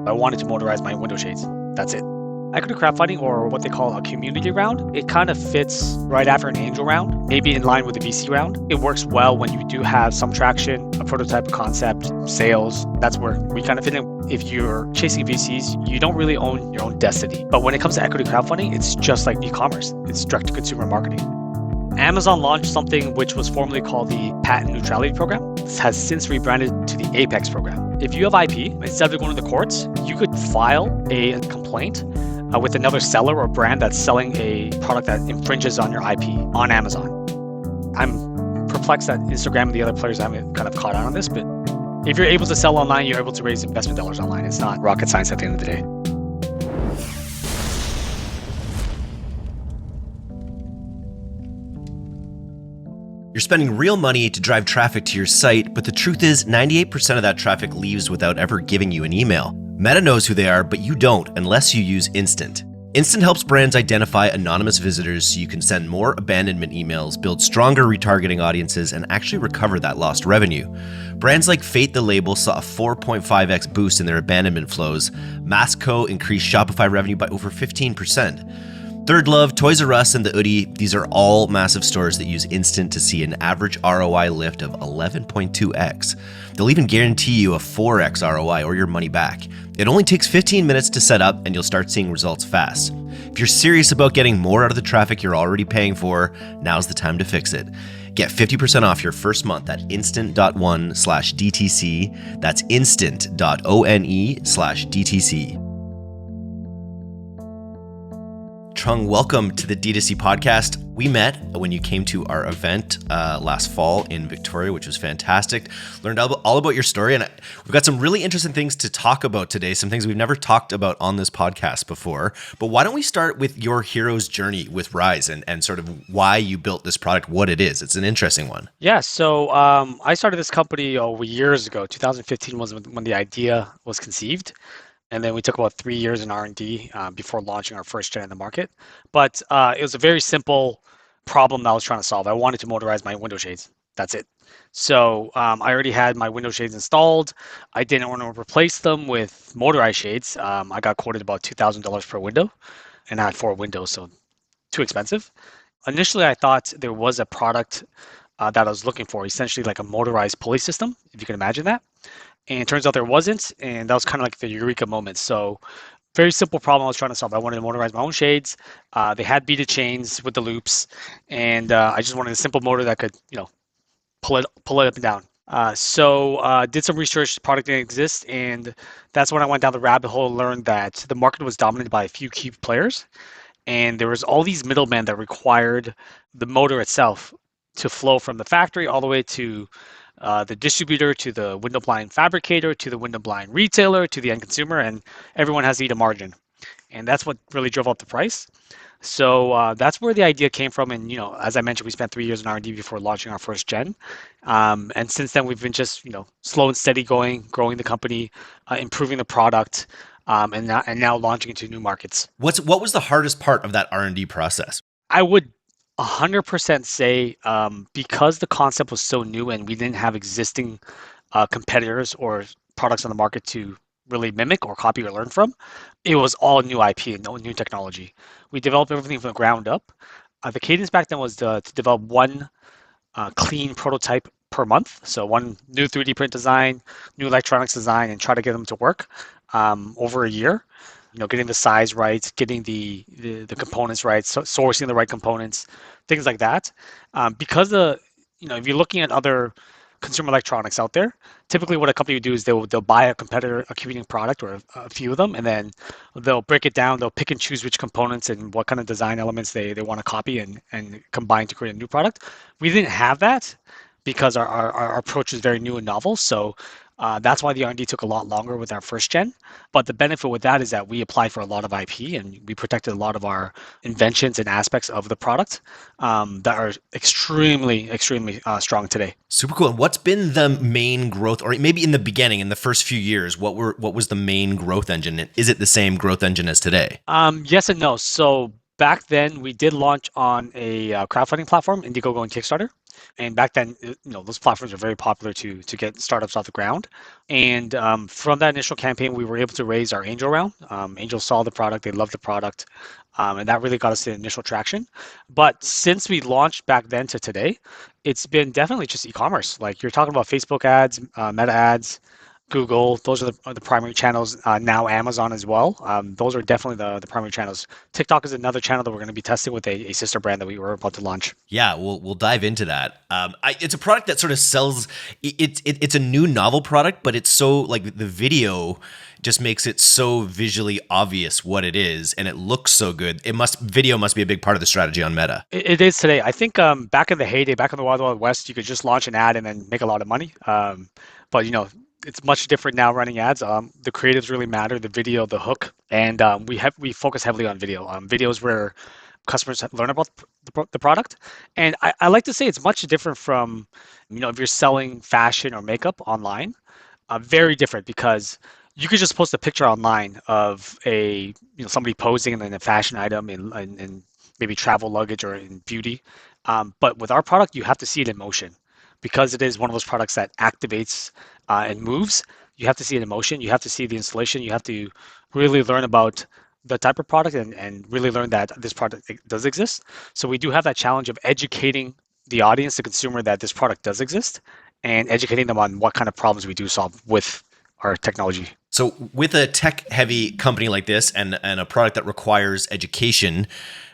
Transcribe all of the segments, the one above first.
I wanted to motorize my window shades. That's it. Equity crowdfunding, or what they call a community round, it kind of fits right after an angel round, maybe in line with a VC round. It works well when you do have some traction, a prototype, concept, sales. That's where we kind of fit in. If you're chasing VCs, you don't really own your own destiny. But when it comes to equity crowdfunding, it's just like e-commerce. It's direct-to-consumer marketing. Amazon launched something which was formerly called the Patent Neutrality Program. This has since rebranded to the Apex Program. If you have IP, instead of going to the courts, you could file a complaint with another seller or brand that's selling a product that infringes on your IP on Amazon. I'm perplexed that Instagram and the other players haven't kind of caught on this, but if you're able to sell online, you're able to raise investment dollars online. It's not rocket science at the end of the day. You're spending real money to drive traffic to your site, but the truth is 98% of that traffic leaves without ever giving you an email. Meta knows who they are, but you don't unless you use Instant. Instant helps brands identify anonymous visitors so you can send more abandonment emails, build stronger retargeting audiences, and actually recover that lost revenue. Brands like Fate the Label saw a 4.5x boost in their abandonment flows. Masco increased Shopify revenue by over 15%. Third Love, Toys R Us, and the Oodie, these are all massive stores that use Instant to see an average ROI lift of 11.2x. They'll even guarantee you a 4x ROI or your money back. It only takes 15 minutes to set up and you'll start seeing results fast. If you're serious about getting more out of the traffic you're already paying for, now's the time to fix it. Get 50% off your first month at instant.one/DTC. That's instant.one/DTC. Trung, welcome to the D2C podcast. We met when you came to our event last fall in Victoria, which was fantastic. Learned all about your story, and we've got some really interesting things to talk about today, some things we've never talked about on this podcast before. But why don't we start with your hero's journey with Ryse and sort of why you built this product, what it is. It's an interesting one. Yeah, so I started this company years ago. 2015 was when the idea was conceived. And then we took about 3 years in R&D before launching our first gen in the market. But it was a very simple problem that I was trying to solve. I wanted to motorize my window shades. That's it. So I already had my window shades installed. I didn't want to replace them with motorized shades. I got quoted about $2,000 per window, and I had 4 windows, so too expensive. Initially, I thought there was a product that I was looking for, essentially like a motorized pulley system, if you can imagine that. And it turns out there wasn't, and that was kind of like the eureka moment. So very simple problem I was trying to solve. I wanted to motorize my own shades. They had beaded chains with the loops, and I just wanted a simple motor that could, pull it up and down. So did some research, the product didn't exist, and that's when I went down the rabbit hole and learned that the market was dominated by a few key players, and there was all these middlemen that required the motor itself to flow from the factory all the way to the distributor, to the window blind fabricator, to the window blind retailer, to the end consumer, and everyone has to eat a margin. And that's what really drove up the price. So that's where the idea came from. And, as I mentioned, we spent 3 years in R&D before launching our first gen. And since then, we've been just, slow and steady growing the company, improving the product, and now launching into new markets. What was the hardest part of that R&D process? I would 100% say because the concept was so new and we didn't have existing competitors or products on the market to really mimic or copy or learn from, it was all new IP and no new technology. We developed everything from the ground up. The cadence back then was to develop one clean prototype per month. So one new 3D print design, new electronics design, and try to get them to work over a year. Getting the size right, getting the components right, sourcing the right components, things like that. Because if you're looking at other consumer electronics out there, typically what a company would do is they'll buy a competing product or a few of them, and then they'll break it down. They'll pick and choose which components and what kind of design elements they want to copy and combine to create a new product. We didn't have that because our approach is very new and novel. So that's why the R&D took a lot longer with our first gen. But the benefit with that is that we applied for a lot of IP and we protected a lot of our inventions and aspects of the product that are extremely, extremely strong today. Super cool. And what's been the main growth, or maybe in the beginning, in the first few years, what was the main growth engine? Is it the same growth engine as today? Yes and no. So Back then, we did launch on a crowdfunding platform, Indiegogo and Kickstarter. And back then, those platforms are very popular to get startups off the ground. And from that initial campaign, we were able to raise our angel round. Angels saw the product, they loved the product, and that really got us the initial traction. But since we launched back then to today, it's been definitely just e-commerce. Like you're talking about Facebook ads, Meta ads, Google, those are the primary channels. Now Amazon as well. Those are definitely the primary channels. TikTok is another channel that we're going to be testing with a sister brand that we were about to launch. Yeah, we'll dive into that. It's a product that sort of sells. It's a new novel product, but it's so like the video just makes it so visually obvious what it is, and it looks so good. Video must be a big part of the strategy on Meta. It is today. I think back in the heyday, back in the Wild Wild West, you could just launch an ad and then make a lot of money. But it's much different now running ads. The creatives really matter, the video, the hook, and we focus heavily on video. Videos where customers learn about the product, and I like to say it's much different from if you're selling fashion or makeup online. Very different because you could just post a picture online of a somebody posing in a fashion item in maybe travel luggage or in beauty. But with our product, you have to see it in motion because it is one of those products that activates and moves. You have to see it in motion. You have to see the installation. You have to really learn about the type of product and really learn that this product does exist. So we do have that challenge of educating the audience, the consumer, that this product does exist and educating them on what kind of problems we do solve with our technology. So with a tech-heavy company like this and a product that requires education,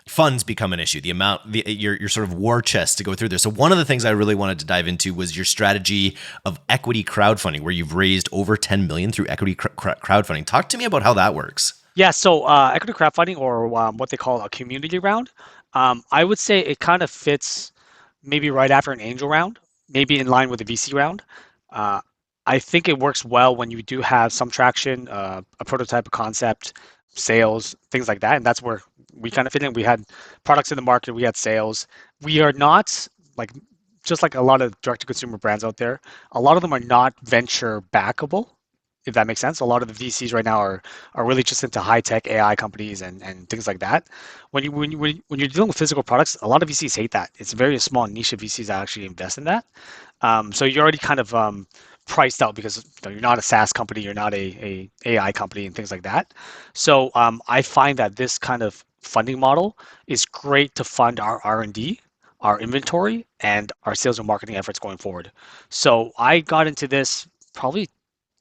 funds become an issue. Your sort of war chest to go through this. So one of the things I really wanted to dive into was your strategy of equity crowdfunding, where you've raised over 10 million through equity crowdfunding. Talk to me about how that works. Yeah, so equity crowdfunding, or what they call a community round, I would say it kind of fits maybe right after an angel round, maybe in line with a VC round. Uh, I think it works well when you do have some traction, a prototype, a concept, sales, things like that, and that's where we kind of fit in. We had products in the market, we had sales. We are not like just like a lot of direct-to-consumer brands out there. A lot of them are not venture backable, if that makes sense. A lot of the VCs right now are really just into high-tech AI companies and things like that. When you're dealing with physical products, a lot of VCs hate that. It's very small niche of VCs that actually invest in that. So you're already kind of priced out because you're not a SaaS company, you're not a AI company and things like that. So I find that this kind of funding model is great to fund our R&D, our inventory, and our sales and marketing efforts going forward. So I got into this probably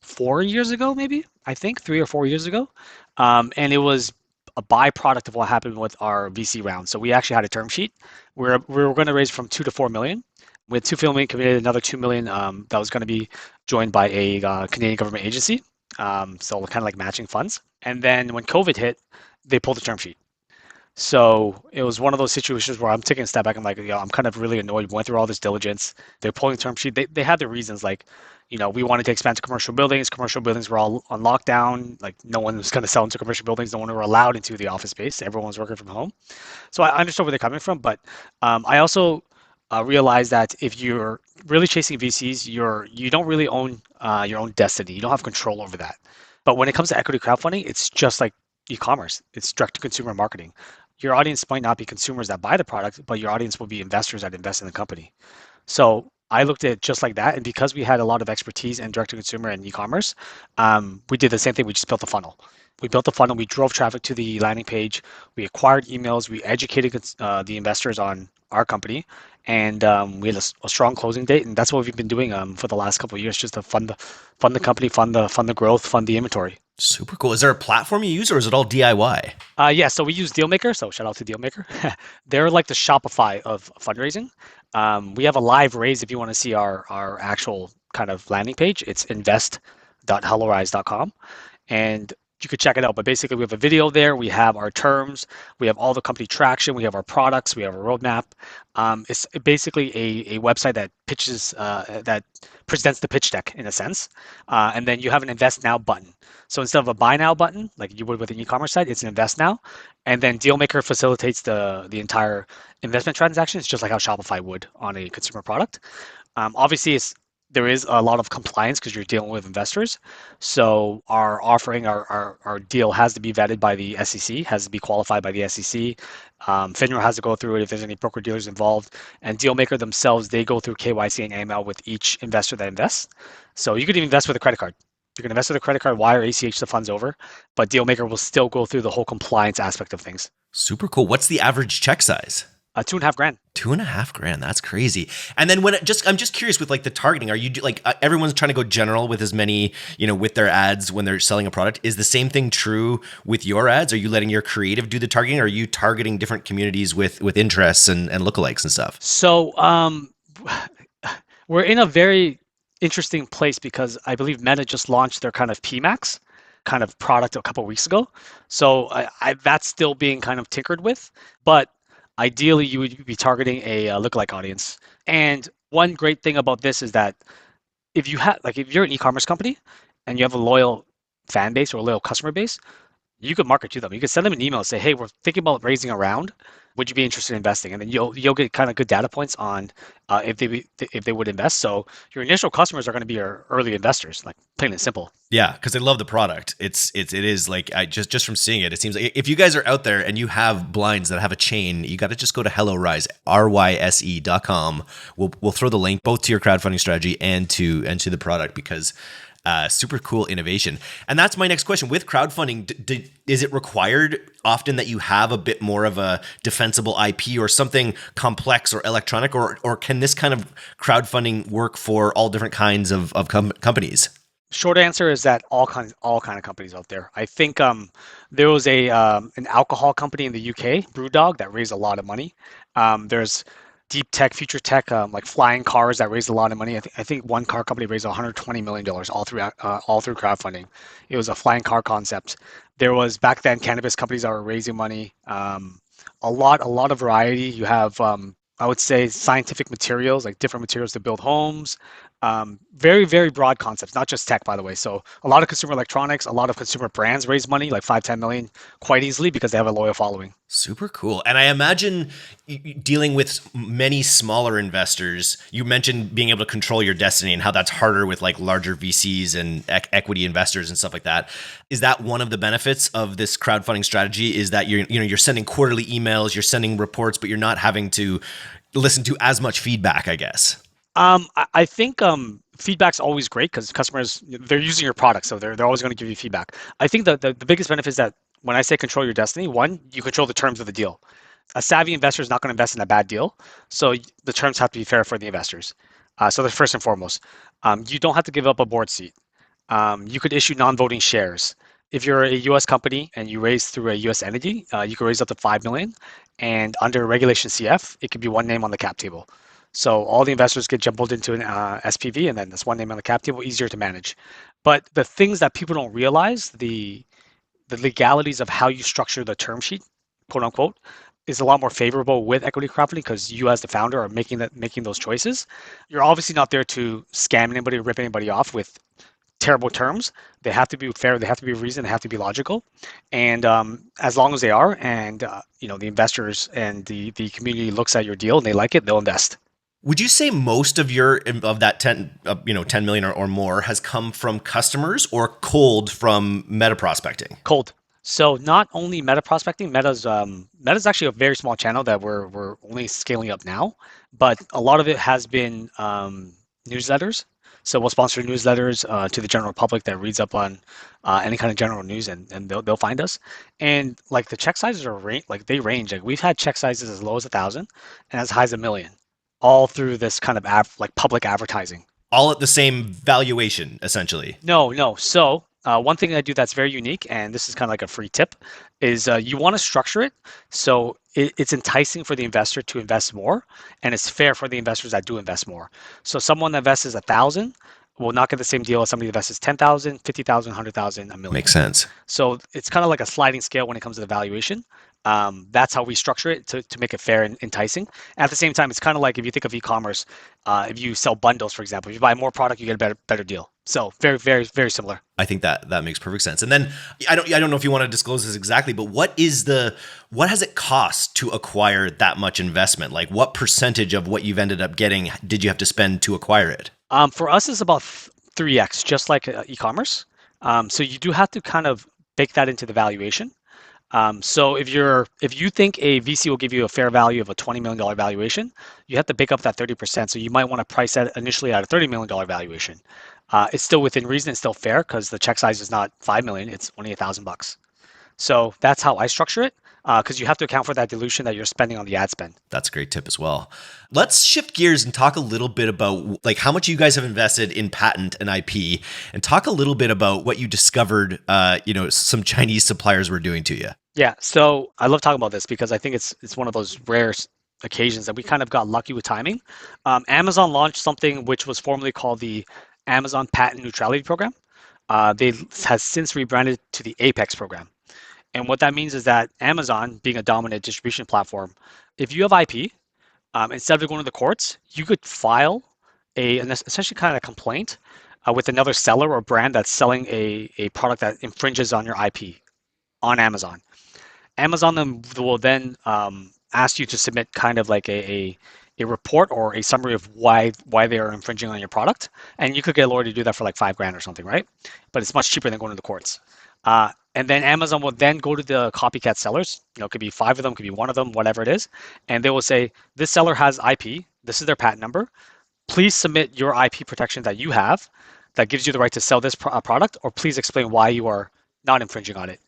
4 years ago, maybe, I think 3 or 4 years ago. And it was a byproduct of what happened with our VC round. So we actually had a term sheet. We were going to raise from 2 to 4 million. With 2 million committed, another 2 million that was going to be joined by a Canadian government agency. So kind of like matching funds. And then when COVID hit, they pulled the term sheet. So it was one of those situations where I'm taking a step back. I'm like, I'm kind of really annoyed. We went through all this diligence. They're pulling the term sheet. They had their reasons, like, we wanted to expand to commercial buildings. Commercial buildings were all on lockdown. Like no one was going to sell into commercial buildings. No one were allowed into the office space. Everyone was working from home. So I understood where they're coming from. But I also realized that if you're really chasing VCs, you don't really own your own destiny. You don't have control over that. But when it comes to equity crowdfunding, it's just like e-commerce. It's direct to consumer marketing. Your audience might not be consumers that buy the product, but your audience will be investors that invest in the company. So I looked at it just like that. And because we had a lot of expertise in direct to consumer and e-commerce, we did the same thing. We just built a funnel. We built a funnel. We drove traffic to the landing page. We acquired emails. We educated the investors on our company, and we had a strong closing date. And that's what we've been doing for the last couple of years, just to fund the company, fund the growth, fund the inventory. Super cool. Is there a platform you use, or is it all DIY? Yeah, so we use Dealmaker. So shout out to Dealmaker. They're like the Shopify of fundraising. We have a live raise if you want to see our actual kind of landing page. It's invest.hellorise.com. And you could check it out. But basically, we have a video there. We have our terms. We have all the company traction. We have our products. We have a roadmap. It's basically a website that pitches, that presents the pitch deck in a sense. And then you have an invest now button. So instead of a buy now button, like you would with an e-commerce site, it's an invest now. And then Dealmaker facilitates the entire investment transaction. It's just like how Shopify would on a consumer product. Obviously, it's there is a lot of compliance because you're dealing with investors. So our offering, our deal has to be vetted by the SEC, has to be qualified by the SEC. FINRA has to go through it if there's any broker dealers involved. And Dealmaker themselves, they go through KYC and AML with each investor that invests. So you could even invest with a credit card. You can invest with a credit card, wire ACH the funds over, but Dealmaker will still go through the whole compliance aspect of things. Super cool. What's the average check size? 2.5 grand. 2.5 grand. That's crazy. And then I'm just curious with like the targeting. Are you like everyone's trying to go general with as many, with their ads when they're selling a product? Is the same thing true with your ads? Are you letting your creative do the targeting? Or are you targeting different communities with interests and lookalikes and stuff? So we're in a very interesting place because I believe Meta just launched their kind of PMax kind of product a couple of weeks ago. So that's still being kind of tinkered with, but ideally you would be targeting a lookalike audience. And one great thing about this is that if you're an e-commerce company and you have a loyal fan base or a loyal customer base, you could market to them. You could send them an email and say, "Hey, we're thinking about raising a round. Would you be interested in investing?" And then you'll get kind of good data points on if they would invest. So your initial customers are going to be your early investors, like plain and simple. Yeah, because they love the product. It is like I just from seeing it, it seems like if you guys are out there and you have blinds that have a chain, you got to just go to Hello Ryse, ryse.com. We'll throw the link both to your crowdfunding strategy and to the product because. Super cool innovation. And that's my next question. With crowdfunding, is it required often that you have a bit more of a defensible IP or something complex or electronic, or can this kind of crowdfunding work for all different kinds of companies? Short answer is that all kind of companies out there. I think there was an alcohol company in the UK, Brewdog, that raised a lot of money. There's deep tech, future tech, like flying cars that raised a lot of money. I think one car company raised $120 million all through crowdfunding. It was a flying car concept. There was back then cannabis companies that were raising money. A lot of variety. You have I would say scientific materials, like different materials to build homes. Very, very broad concepts, not just tech, by the way. So a lot of consumer electronics, a lot of consumer brands raise money, like 5-10 million, quite easily because they have a loyal following. Super cool. And I imagine dealing with many smaller investors, you mentioned being able to control your destiny and how that's harder with like larger VCs and equity investors and stuff like that. Is that one of the benefits of this crowdfunding strategy, is that you're sending quarterly emails, you're sending reports, but you're not having to listen to as much feedback, I guess? I think feedback's always great because customers, they're using your product, so they're always going to give you feedback. I think the biggest benefit is that when I say control your destiny, one, you control the terms of the deal. A savvy investor is not going to invest in a bad deal, so the terms have to be fair for the investors. So that's first and foremost. You don't have to give up a board seat. You could issue non-voting shares. If you're a U.S. company and you raise through a U.S. entity, you can raise up to 5 million, and under Regulation CF, it could be one name on the cap table. So all the investors get jumbled into an SPV, and then there's one name on the cap table, easier to manage. But the things that people don't realize, the legalities of how you structure the term sheet, quote unquote, is a lot more favorable with equity crowdfunding because you as the founder are making those choices. You're obviously not there to scam anybody or rip anybody off with terrible terms. They have to be fair, they have to be reasoned, they have to be logical. And as long as they are, and the investors and the community looks at your deal and they like it, they'll invest. Would you say most of that 10 million or more has come from customers or cold from meta prospecting? Cold. So not only meta prospecting, Meta's actually a very small channel that we're only scaling up now, but a lot of it has been newsletters. So we'll sponsor newsletters to the general public that reads up on any kind of general news, and they'll find us. And like the check sizes they range. Like we've had check sizes as low as 1,000 and as high as 1 million, all through this kind of public advertising. All at the same valuation, essentially. No. So one thing I do that's very unique, and this is kind of like a free tip, is you want to structure it so it's enticing for the investor to invest more, and it's fair for the investors that do invest more. So someone that invests 1,000 will not get the same deal as somebody that invests 10,000, 50,000, 100,000, 1 million. Makes sense. So it's kind of like a sliding scale when it comes to the valuation. That's how we structure it to make it fair and enticing. At the same time, it's kind of like if you think of e-commerce, if you sell bundles, for example, if you buy more product, you get a better deal. So very, very, very similar. I think that makes perfect sense. And then I don't know if you want to disclose this exactly, but what has it cost to acquire that much investment? Like what percentage of what you've ended up getting did you have to spend to acquire it? For us, it's about 3x, just like e-commerce. So you do have to kind of bake that into the valuation. So if you think a VC will give you a fair value of a $20 million valuation, you have to bake up that 30%. So you might want to price that initially at a $30 million valuation. It's still within reason. It's still fair because the check size is not 5 million. It's only $1,000. So that's how I structure it, because you have to account for that dilution that you're spending on the ad spend. That's a great tip as well. Let's shift gears and talk a little bit about like how much you guys have invested in patent and IP, and talk a little bit about what you discovered, some Chinese suppliers were doing to you. Yeah, so I love talking about this because I think it's one of those rare occasions that we kind of got lucky with timing. Amazon launched something which was formerly called the Amazon Patent Neutrality Program. They has since rebranded to the Apex program. And what that means is that Amazon, being a dominant distribution platform, if you have IP, instead of going to the courts, you could file an essentially kind of a complaint with another seller or brand that's selling a product that infringes on your IP on Amazon. Amazon will then ask you to submit kind of like a report or a summary of why they are infringing on your product, and you could get a lawyer to do that for like 5 grand or something, right? But it's much cheaper than going to the courts. And then Amazon will then go to the copycat sellers. It could be 5 of them, could be 1 of them, whatever it is, and they will say this seller has IP. This is their patent number. Please submit your IP protection that you have that gives you the right to sell this product, or please explain why you are not infringing on it.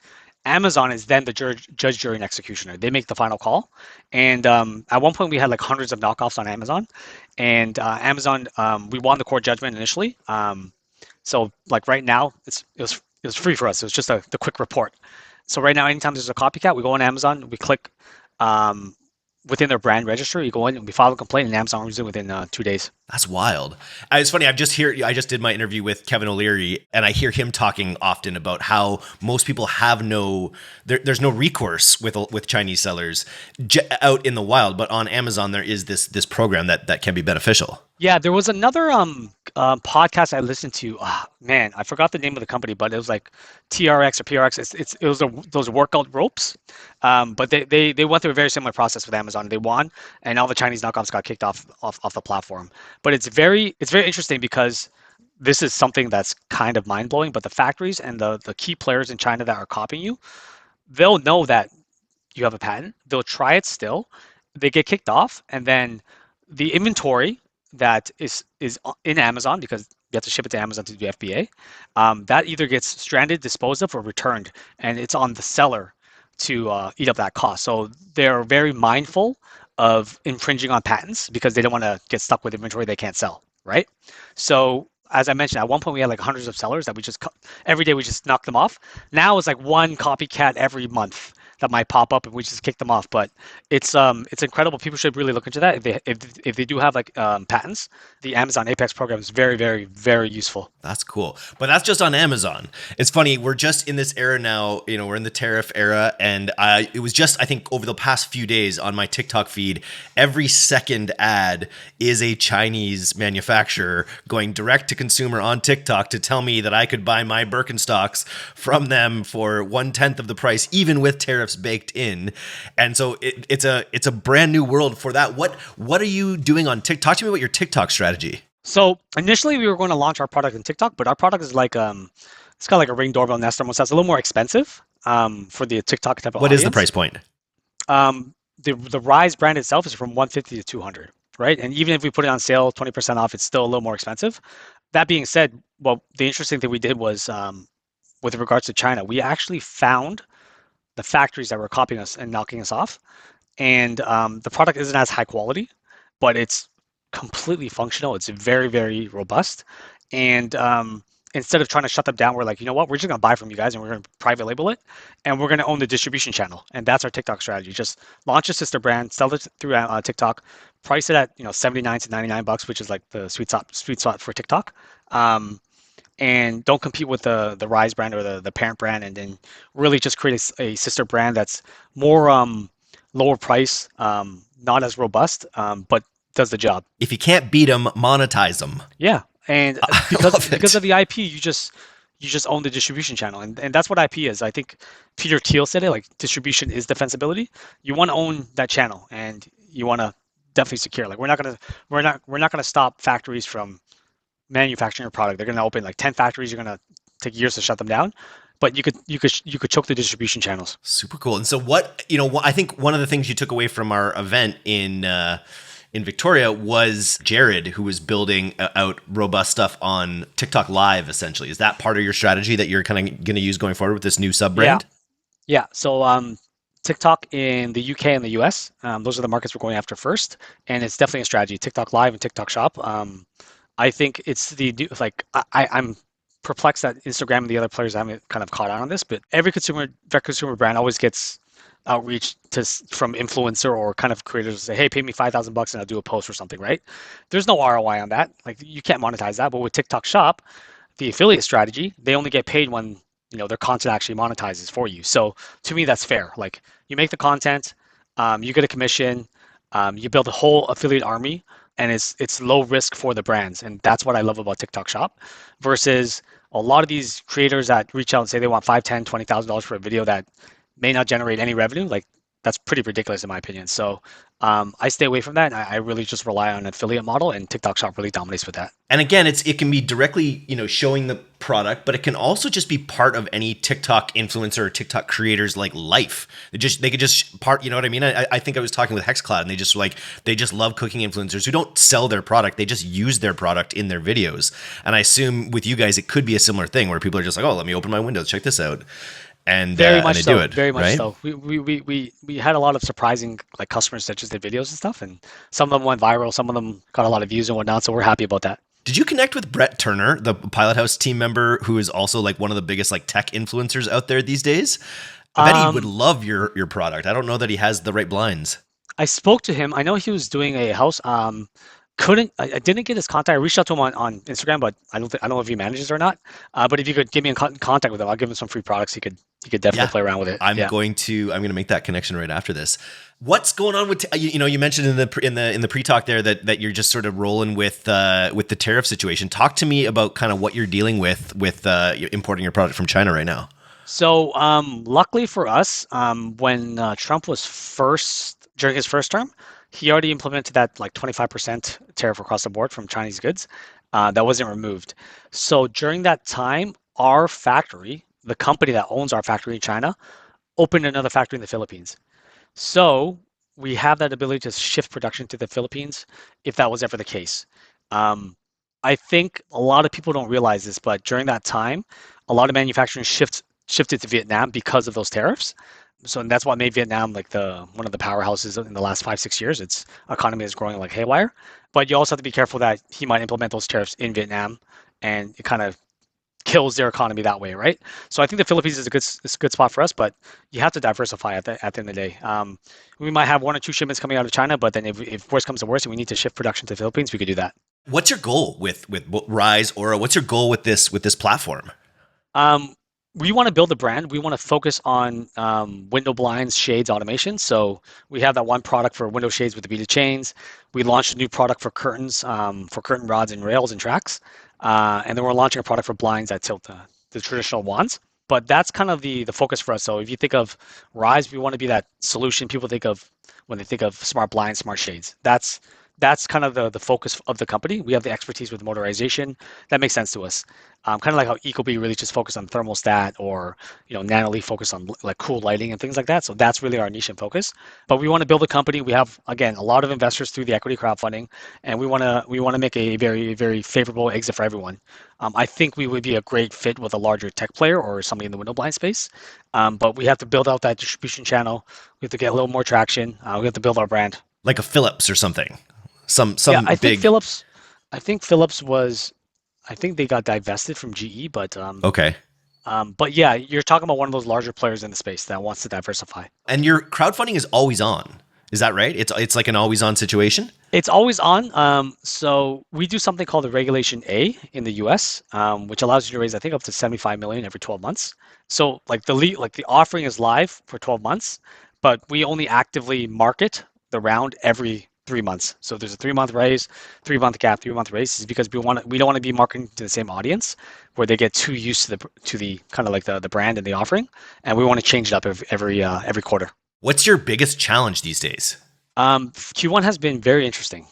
Amazon is then the judge, jury, and executioner. They make the final call. And at one point, we had like hundreds of knockoffs on Amazon. And Amazon, we won the court judgment initially. So like right now, it was free for us. It was just the quick report. So right now, anytime there's a copycat, we go on Amazon, we click within their brand register. You go in and we file a complaint, and Amazon reviews it within 2 days. That's wild. It's funny. I just did my interview with Kevin O'Leary, and I hear him talking often about how most people have there's no recourse with Chinese sellers out in the wild, but on Amazon there is this program that can be beneficial. Yeah, there was another podcast I listened to. Man, I forgot the name of the company, but it was like TRX or PRX. It was those workout ropes. But they went through a very similar process with Amazon. They won, and all the Chinese knockoffs got kicked off the platform. But it's very interesting because this is something that's kind of mind blowing. But the factories and the key players in China that are copying you, they'll know that you have a patent. They'll try it still. They get kicked off, and then the inventory that is in Amazon, because you have to ship it to Amazon to do FBA, that either gets stranded, disposed of, or returned, and it's on the seller to eat up that cost. So they're very mindful of infringing on patents because they don't want to get stuck with inventory they can't sell, right? So as I mentioned, at one point we had like hundreds of sellers that every day we just knocked them off. Now it's like one copycat every month that might pop up and we just kick them off. But it's incredible. People should really look into that. If they do have like patents, the Amazon Apex program is very, very, very useful. That's cool. But that's just on Amazon. It's funny. We're just in this era now, we're in the tariff era. And it was just, I think over the past few days on my TikTok feed, every second ad is a Chinese manufacturer going direct to consumer on TikTok to tell me that I could buy my Birkenstocks from them for 1/10 of the price, even with tariffs baked in. And so it's a brand new world for that. What are you doing on TikTok? Talk to me about your TikTok strategy. So initially we were going to launch our product in TikTok, but our product is like it's got like a Ring doorbell Nest Thermostat. It's a little more expensive for the TikTok type of What audience. is the price point? The Ryse brand itself is from 150 to 200, right? And even if we put it on sale, 20% off, it's still a little more expensive. That being said, well, the interesting thing we did was with regards to China, we actually found the factories that were copying us and knocking us off. And the product isn't as high quality, but it's completely functional. It's very, very robust. And instead of trying to shut them down, we're like, you know what? We're just going to buy from you guys and we're going to private label it. And we're going to own the distribution channel. And that's our TikTok strategy. Just launch a sister brand, sell it through TikTok, price it at $79 to $99, which is like the sweet spot for TikTok. And don't compete with the Ryse brand or the parent brand, and then really just create a sister brand that's more lower price, not as robust, but does the job. If you can't beat them, monetize them. Yeah, and because of the IP, you just own the distribution channel, and that's what IP is. I think Peter Thiel said it, like distribution is defensibility. You want to own that channel, and you want to definitely secure. Like we're not gonna stop factories from manufacturing your product. They're going to open like 10 factories. You're going to take years to shut them down, but you could choke the distribution channels. Super cool. And so I think one of the things you took away from our event in Victoria was Jared, who was building out robust stuff on TikTok Live, essentially. Is that part of your strategy that you're kind of going to use going forward with this new sub Yeah, brand? yeah. So TikTok in the UK and the US, those are the markets we're going after first, and it's definitely a strategy. TikTok Live and TikTok Shop. I think it's like I'm perplexed that Instagram and the other players haven't kind of caught on this, but every direct consumer brand always gets outreach from influencer or kind of creators say, hey, pay me $5,000 and I'll do a post or something, right? There's no ROI on that. Like you can't monetize that. But with TikTok Shop, the affiliate strategy, they only get paid when their content actually monetizes for you. So to me, that's fair. Like you make the content, you get a commission, you build a whole affiliate army, and it's low risk for the brands, and that's what I love about TikTok Shop, versus a lot of these creators that reach out and say they want 5, 10, $20,000 for a video that may not generate any revenue. Like that's pretty ridiculous in my opinion. So I stay away from that. And I really just rely on an affiliate model, and TikTok Shop really dominates with that. And again, it can be directly, showing the product, but it can also just be part of any TikTok influencer or TikTok creators like life. They could just part, you know what I mean? I think I was talking with HexCloud, and they just love cooking influencers who don't sell their product. They just use their product in their videos. And I assume with you guys, it could be a similar thing where people are just like, oh, let me open my windows, check this out. And Very and much they so. do it, Very much right? so. We had a lot of surprising like customers such as their videos and stuff, and some of them went viral. Some of them got a lot of views and whatnot. So we're happy about that. Did you connect with Brett Turner, the Pilot House team member, who is also like one of the biggest like tech influencers out there these days? I bet he would Um, love your product. I don't know that he has the right blinds. I spoke to him. I know he was doing a house. I didn't get his contact. I reached out to him on Instagram, but I don't know if he manages or not. But if you could give me in contact with him, I'll give him some free products. He could definitely Yeah, play around with it. I'm Yeah. going to make that connection right after this. What's going on with you mentioned in the pre-talk there that you're just sort of rolling with the tariff situation. Talk to me about kind of what you're dealing with importing your product from China right now. So, luckily for us, when Trump was during his first term, he already implemented that like 25% tariff across the board from Chinese goods. That wasn't removed. So during that time, our factory, the company that owns our factory in China, opened another factory in the Philippines. So we have that ability to shift production to the Philippines if that was ever the case. Um, I think a lot of people don't realize this, but during that time, a lot of manufacturing shifted to Vietnam because of those tariffs. So and that's what made Vietnam like the one of the powerhouses in the last 5, 6 years. Its economy is growing like haywire. But you also have to be careful that he might implement those tariffs in Vietnam, and it kind of kills their economy that way, right? So I think the Philippines is a good spot for us, but you have to diversify at the end of the day. We might have 1 or 2 shipments coming out of China, but then if worse comes to worse and we need to shift production to the Philippines, we could do that. What's your goal with Ryse, Aura? What's your goal with this platform? Um, we want to build a brand. We want to focus on window blinds, shades, automation. So we have that one product for window shades with the beaded chains. We launched a new product for curtains, for curtain rods and rails and tracks. And then we're launching a product for blinds that tilt the traditional wands. But that's kind of the focus for us. So if you think of Ryse, we want to be that solution people think of when they think of smart blinds, smart shades. That's kind of the focus of the company. We have the expertise with motorization. That makes sense to us. Kind of like how Ecobee really just focused on thermostat, or Nanoleaf focused on like cool lighting and things like that. So that's really our niche and focus. But we want to build a company. We have again a lot of investors through the equity crowdfunding, and we want to make a very very favorable exit for everyone. I think we would be a great fit with a larger tech player or somebody in the window blind space. But we have to build out that distribution channel. We have to get a little more traction. We have to build our brand. Like a Philips or something? Yeah, Some big. I think Philips was, I think they got divested from GE, Okay. but yeah, you're talking about one of those larger players in the space that wants to diversify. And your crowdfunding is always on. Is that right? It's like an always on situation. It's always on. So we do something called the Regulation A in the US, which allows you to raise, I think, up to 75 million every 12 months. So like the offering is live for 12 months, but we only actively market the round every 3 months. So there's a 3 month raise, 3 month gap, 3 month raise. Is because we don't want to be marketing to the same audience where they get too used to the kind of like the brand and the offering, and we want to change it up every quarter. What's your biggest challenge these days? Q1 has been very interesting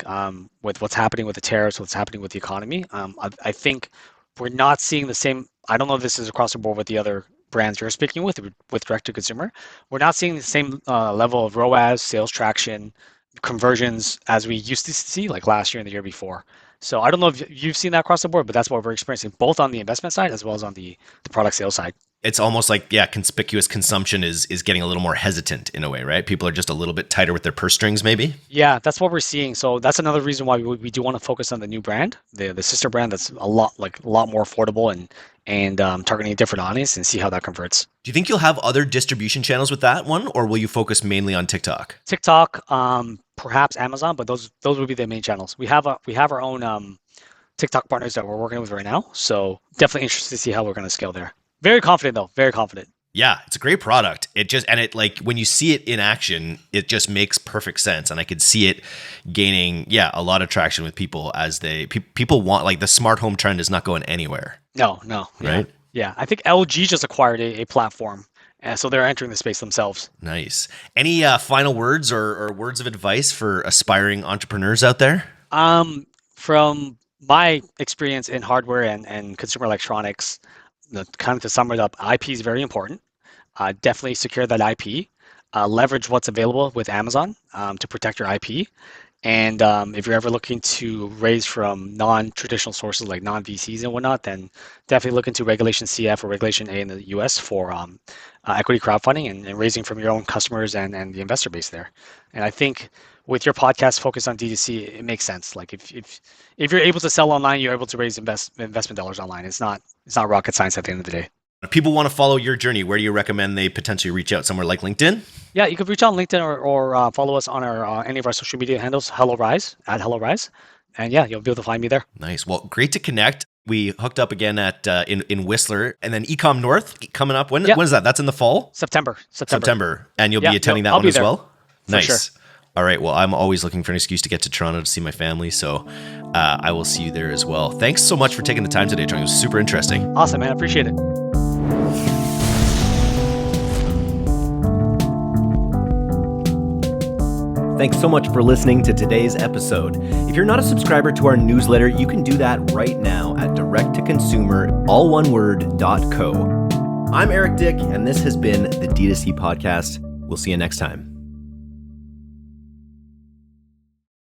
with what's happening with the tariffs, what's happening with the economy. I think we're not seeing the same. I don't know if this is across the board with the other brands you're speaking with direct to consumer. We're not seeing the same level of ROAS, sales traction, conversions as we used to see like last year and the year before. So I don't know if you've seen that across the board, but that's what we're experiencing both on the investment side as well as on the product sales side. It's almost like, yeah, conspicuous consumption is getting a little more hesitant in a way, right? People are just a little bit tighter with their purse strings, maybe. Yeah, that's what we're seeing. So that's another reason why we do want to focus on the new brand, the sister brand that's a lot more affordable and targeting a different audience and see how that converts. Do you think you'll have other distribution channels with that one, or will you focus mainly on TikTok? TikTok, perhaps Amazon, but those would be the main channels. We have our own TikTok partners that we're working with right now. So definitely interested to see how we're going to scale there. Very confident though, very confident. Yeah, it's a great product. It like when you see it in action, it just makes perfect sense. And I could see it gaining, yeah, a lot of traction with people as people want, like the smart home trend is not going anywhere. No, right? Yeah. I think LG just acquired a platform, and so they're entering the space themselves. Nice. Any final words or words of advice for aspiring entrepreneurs out there? From my experience in hardware and consumer electronics, kind of to sum it up, IP is very important. Definitely secure that IP. Leverage what's available with Amazon to protect your IP. And if you're ever looking to raise from non-traditional sources like non-VCs and whatnot, then definitely look into Regulation CF or Regulation A in the US for equity crowdfunding and raising from your own customers and the investor base there. And I think with your podcast focused on DTC, it makes sense. Like if you're able to sell online, you're able to raise investment dollars online. It's not rocket science at the end of the day. If people want to follow your journey, where do you recommend they potentially reach out? Somewhere like LinkedIn? Yeah, you could reach out on LinkedIn or follow us on our any of our social media handles, Ryse, at Ryse. And yeah, you'll be able to find me there. Nice. Well, great to connect. We hooked up again at in Whistler, and then Ecom North coming up. When is that? That's in the fall? September. And you'll be attending that one as well? Nice. Sure. All right. Well, I'm always looking for an excuse to get to Toronto to see my family, so I will see you there as well. Thanks so much for taking the time today, Trung. It was super interesting. Awesome, man. I appreciate it. Thanks so much for listening to today's episode. If you're not a subscriber to our newsletter, you can do that right now at directtoconsumer.co. I'm Eric Dick, and this has been the D2C Podcast. We'll see you next time.